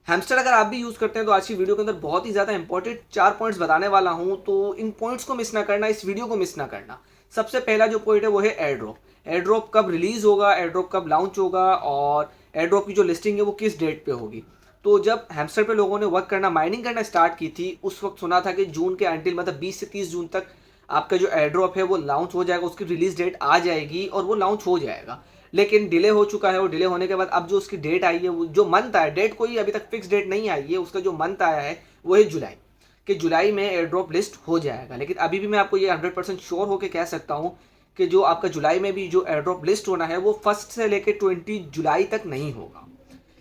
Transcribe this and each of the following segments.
Hamster अगर आप भी यूज़ करते हैं तो आज की वीडियो के अंदर बहुत ही ज़्यादा इंपॉर्टेंट 4 पॉइंट्स बताने वाला हूँ, तो इन पॉइंट्स को मिस ना करना, इस वीडियो को मिस ना करना। सबसे पहला जो पॉइंट है वो है एयर ड्रॉप। एयर ड्रॉप कब रिलीज होगा, एयर ड्रॉप कब लॉन्च होगा और एयर ड्रॉप की जो लिस्टिंग है वो किस डेट पे होगी। तो जब हैमस्टर पे लोगों ने वर्क करना, माइनिंग करना स्टार्ट की थी, उस वक्त सुना था कि जून के अंटिल मतलब 20 से 30 जून तक आपका जो एयर ड्रॉप है वो लॉन्च हो जाएगा, उसकी रिलीज डेट आ जाएगी और वो लॉन्च हो जाएगा। लेकिन डिले हो चुका है और डिले होने के बाद अब जो उसकी डेट आई है, वो जो मंथ आया, डेट कोई अभी तक फिक्स डेट नहीं आई है, उसका जो मंथ आया है वो है जुलाई। कि जुलाई में एयर ड्रॉप लिस्ट हो जाएगा। लेकिन अभी भी मैं आपको ये 100% श्योर होकर कह सकता हूँ कि जो आपका जुलाई में भी जो एयर ड्रॉप लिस्ट होना है वो 1 से लेकर 20 जुलाई तक नहीं होगा।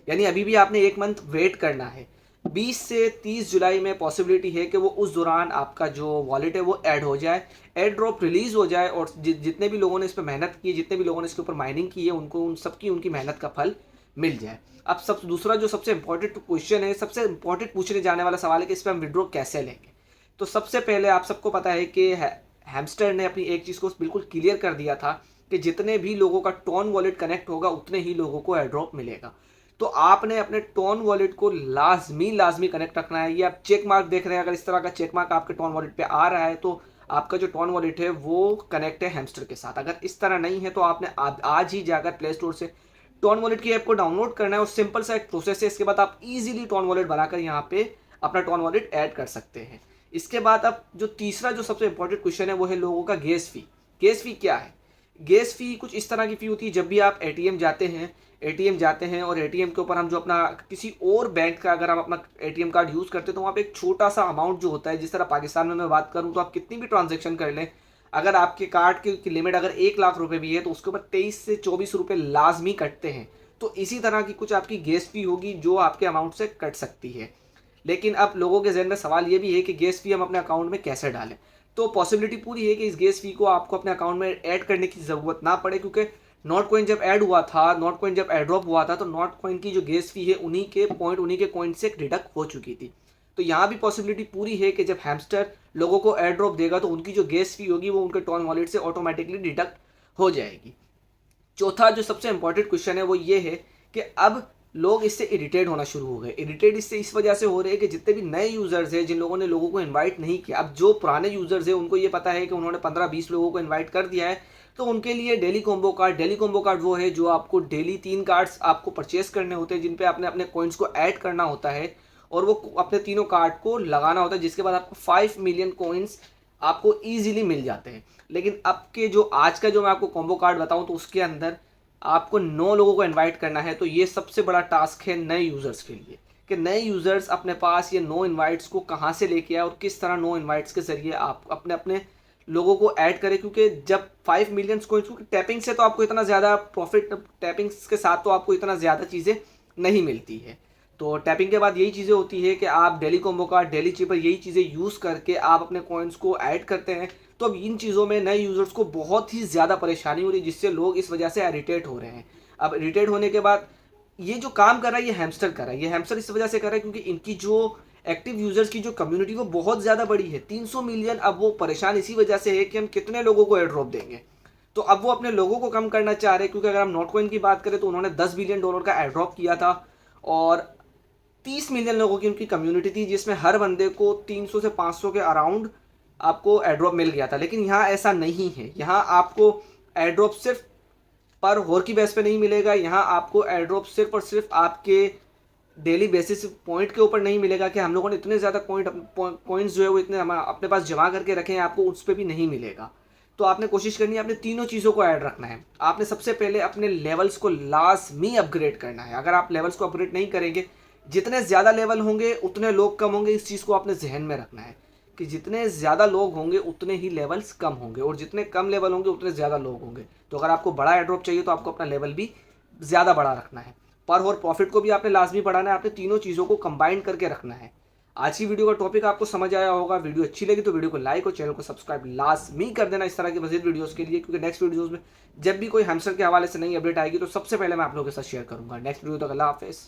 यानी अभी भी आपने एक मंथ वेट करना है। 20 से 30 जुलाई में पॉसिबिलिटी है कि वो उस दौरान आपका जो वॉलेट है वो ऐड हो जाए, एयर ड्रॉप रिलीज हो जाए और जितने भी लोगों ने इस पर मेहनत की है, जितने भी लोगों ने इसके ऊपर माइनिंग की है, उनको उन सबकी उनकी मेहनत का फल मिल जाए। अब सब दूसरा जो सबसे इंपॉर्टेंट क्वेश्चन है, सबसे इंपॉर्टेंट पूछने जाने वाला सवाल है कि इस पर हम विड्रॉ कैसे लेंगे। तो सबसे पहले आप सबको पता है कि हैमस्टर ने अपनी एक चीज़ को बिल्कुल क्लियर कर दिया था कि जितने भी लोगों का टोन वॉलेट कनेक्ट होगा उतने ही लोगों को एयर ड्रॉप मिलेगा। तो आपने अपने टोन वॉलेट को लाजमी कनेक्ट रखना है। ये आप चेक मार्क देख रहे हैं, अगर इस तरह का चेक मार्क आपके टोन वॉलेट पे आ रहा है तो आपका जो टोन वॉलेट है वो कनेक्ट है हैमस्टर के साथ। अगर इस तरह नहीं है तो आपने आज ही जाकर प्ले स्टोर से टोन वॉलेट की ऐप को डाउनलोड करना है और सिंपल सा एक प्रोसेस है। इसके बाद आप इजीली टोन वॉलेट बनाकर यहाँ पे अपना टोन वॉलेट ऐड कर सकते हैं। इसके बाद अब जो तीसरा जो सबसे इंपॉर्टेंट क्वेश्चन है वो है लोगों का गैस फी। गैस फी क्या है? गैस फी कुछ इस तरह की फी होती है, जब भी आप एटीएम जाते हैं और एटीएम के ऊपर हम जो अपना किसी और बैंक का अगर हम अपना एटीएम कार्ड यूज़ करते हैं तो वहाँ पे एक छोटा सा अमाउंट जो होता है, जिस तरह पाकिस्तान में मैं बात करूँ तो आप कितनी भी ट्रांजेक्शन कर लें, अगर आपके कार्ड की लिमिट अगर 1 लाख रुपए भी है तो उसके ऊपर 23 से 24 रुपए लाजमी कटते हैं। तो इसी तरह की कुछ आपकी गैस फी होगी जो आपके अमाउंट से कट सकती है। लेकिन अब लोगों के जहन में सवाल ये भी है कि गैस फी हम अपने अकाउंट में कैसे डालें। तो पॉसिबिलिटी पूरी है कि इस गैस फी को आपको अपने अकाउंट में ऐड करने की ज़रूरत ना पड़े, क्योंकि नॉट कॉइन जब ऐड हुआ था, नॉट कॉइन जब एयर ड्रॉप हुआ था तो नॉट कॉइन की जो गैस फी है उन्हीं के कॉइन से डिडक्ट हो चुकी थी। तो यहाँ भी पॉसिबिलिटी पूरी है कि जब हैमस्टर लोगों को एयर ड्रॉप देगा तो उनकी जो गैस फी होगी वो उनके टॉन वॉलेट से ऑटोमेटिकली डिडक्ट हो जाएगी। चौथा जो सबसे इंपॉर्टेंट क्वेश्चन है वो ये है कि अब लोग इससे इरिटेट होना शुरू हो गए। इरिटेट इससे इस वजह से हो रहे हैं कि जितने भी नए यूज़र्स हैं, जिन लोगों ने लोगों को इनवाइट नहीं किया, अब जो पुराने यूज़र्स हैं उनको ये पता है कि उन्होंने 15-20 लोगों को इनवाइट कर दिया है, तो उनके लिए डेली कॉम्बो कार्ड वो है जो आपको डेली 3 कार्ड्स आपको परचेस करने होते हैं, जिन पे आपने अपने कॉइन्स को ऐड करना होता है और वो अपने तीनों कार्ड को लगाना होता है, जिसके बाद आपको 5 मिलियन कॉइन्स आपको ईजिली मिल जाते हैं। लेकिन अब के जो आज का जो मैं आपको कॉम्बो कार्ड बताऊं तो उसके अंदर आपको 9 लोगों को इनवाइट करना है। तो ये सबसे बड़ा टास्क है नए यूज़र्स के लिए कि नए यूज़र्स अपने पास ये 9 इनवाइट्स को कहाँ से लेके आए और किस तरह 9 इनवाइट्स के जरिए आप अपने अपने लोगों को ऐड करें। क्योंकि जब 5 मिलियन कोइंस, क्योंकि टैपिंग से तो आपको इतना ज़्यादा प्रॉफिट, टैपिंग्स के साथ तो आपको इतना ज़्यादा चीज़ें नहीं मिलती है। तो टैपिंग के बाद यही चीज़ें होती है कि आप daily combo card, daily cheaper, यही चीज़ें यूज़ करके आप अपने कॉइन्स को ऐड करते हैं। तो अब इन चीज़ों में नए यूज़र्स को बहुत ही ज़्यादा परेशानी हो रही है, जिससे लोग इस वजह से इरिटेट हो रहे हैं। अब इरिटेट होने के बाद ये जो काम कर रहा है ये हैमस्टर कर रहा है। ये हैमस्टर इस वजह से कर रहा है क्योंकि इनकी जो एक्टिव यूज़र्स की जो कम्युनिटी वो बहुत ज़्यादा बड़ी है, 300 मिलियन। अब वो परेशान इसी वजह से है कि हम कितने लोगों को एयर ड्रॉप देंगे। तो अब वो अपने लोगों को कम करना चाह रहे हैं, क्योंकि अगर हम नॉट कॉइन की बात करें तो उन्होंने $10 बिलियन का एयर ड्रॉप किया था और 30 मिलियन लोगों की उनकी कम्युनिटी थी, जिसमें हर बंदे को 300 से 500 के अराउंड आपको एयर ड्रॉप मिल गया था। लेकिन यहाँ ऐसा नहीं है। यहाँ आपको एयर ड्रॉप सिर्फ पर होर की बेस पे नहीं मिलेगा। यहाँ आपको एयर ड्रॉप सिर्फ और सिर्फ आपके डेली बेसिस पॉइंट के ऊपर नहीं मिलेगा कि हम लोगों ने इतने ज़्यादा कॉइन्स जो है वो इतने हम अपने पास जमा करके रखे हैं, आपको उस पर भी नहीं मिलेगा। तो आपने कोशिश करनी है, आपने तीनों चीज़ों को ऐड रखना है। आपने सबसे पहले अपने लेवल्स को लाजमी अपग्रेड करना है। अगर आप लेवल्स को अपग्रेड नहीं करेंगे, जितने ज़्यादा लेवल होंगे उतने लोग कम होंगे। इस चीज़ को आपने जहन में रखना है कि जितने ज़्यादा लोग होंगे उतने ही लेवल्स कम होंगे और जितने कम लेवल होंगे उतने ज़्यादा लोग होंगे। तो अगर आपको बड़ा एयर ड्रॉप चाहिए तो आपको अपना लेवल भी ज़्यादा बड़ा रखना है। पर और प्रॉफिट को भी आपने लाजमी बढ़ाना है। आपने तीनों चीज़ों को कंबाइन करके रखना है। आज की वीडियो का टॉपिक आपको समझ आया होगा। वीडियो अच्छी लगी तो वीडियो को लाइक और चैनल को सब्सक्राइब लाजमी कर देना इस तरह की मज़ीद वीडियोस के लिए, क्योंकि नेक्स्ट वीडियोस में जब भी कोई हैमस्टर के हवाले से नई अपडेट आएगी तो सबसे पहले मैं आप लोगों के साथ शेयर करूंगा। नेक्स्ट वीडियो तक अल्लाह हाफिज़।